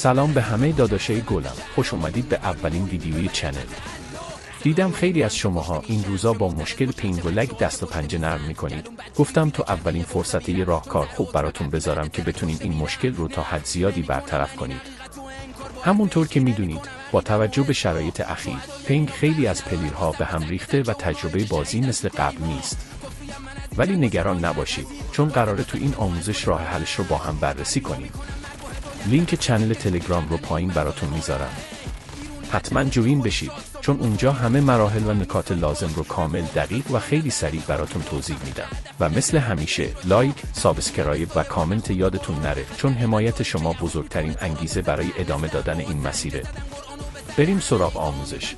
سلام به همه داداشای گلم، خوش اومدید به اولین ویدیوی چنل. دیدم خیلی از شماها این روزا با مشکل پینگ و لگ دست و پنجه نرم میکنید. گفتم تو اولین فرصت یه راهکار خوب براتون بذارم که بتونید این مشکل رو تا حد زیادی برطرف کنید. همونطور که میدونید با توجه به شرایط اخیر، پینگ خیلی از پلیرها به هم ریخته و تجربه بازی مثل قبل نیست. ولی نگران نباشید، چون قراره تو این آموزش راه حلش رو با هم بررسی کنیم. لینک چنل تلگرام رو پایین براتون میذارم. حتما جوین بشید، چون اونجا همه مراحل و نکات لازم رو کامل، دقیق و خیلی سریع براتون توضیح میدم. و مثل همیشه لایک، سابسکرایب و کامنت یادتون نره، چون حمایت شما بزرگترین انگیزه برای ادامه دادن این مسیره. بریم سراغ آموزش.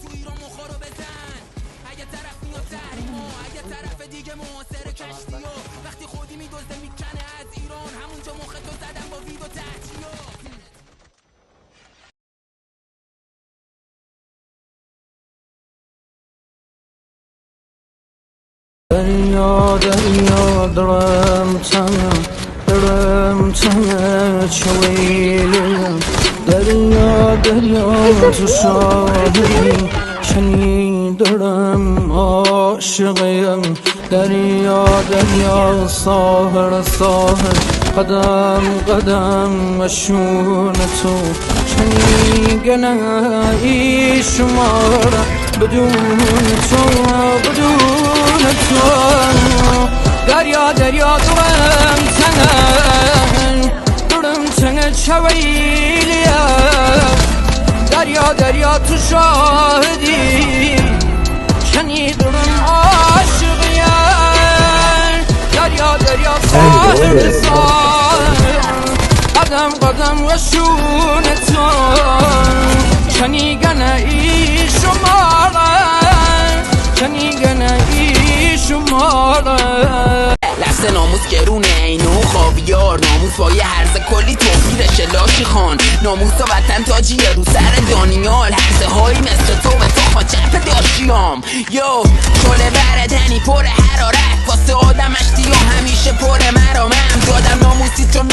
دریا درم تنه چویلیم دریا تو شاهدی شنیدم عاشقیم دریا ساحر قدم مشون تو شنیگنه شمار بدون تو دریا درم تنه چویلیم دریا تو شاهدی شنیدم عاشقیم دریا ساحر قدم وشون تو شنیگنه ای شماره لفظ ناموس گرونه اینو خاویار ناموس با یه هرزه کلی توفیرشه لاشی خان ناموس و وطن تاجیه رو سر دانیال هرزه هایی مثل تو به تخما چپ داشیام یو چوله بردنی پر حرارت واسه آدم اشتی و همیشه پر مرامم دادم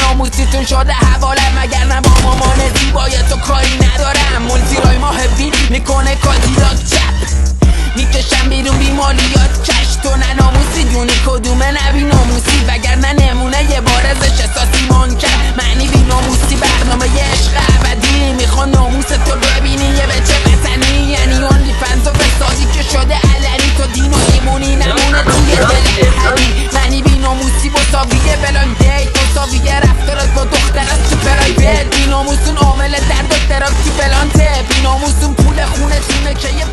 ناموسیتون شده حوالم مگر نه با مامان زیبای تو کاری ندارم مولتی رای ما هفین میکنه کادیلاک چپ میکشم بیرون بیمالیات کش تو نه ناموسی دونی کدومه نه بی ناموسی وگر نه نمونه یه بارزش احساسی من کرد معنی بی ناموسی برنامه یه عشق ابدی میخوان ناموس تو ببینی یه بچه بزنی یعنی اونلی فنز و فسادی که شده علنی تو دین و ایمونی نمونه توی دل حدی معنی بی ناموسی مساویه بلاین دیت مساویه رفتارت با دخترت تو پرایوت بی ناموسون عامل درد و دراب تو بلانته بی ناموسون پول خونه تونه که یه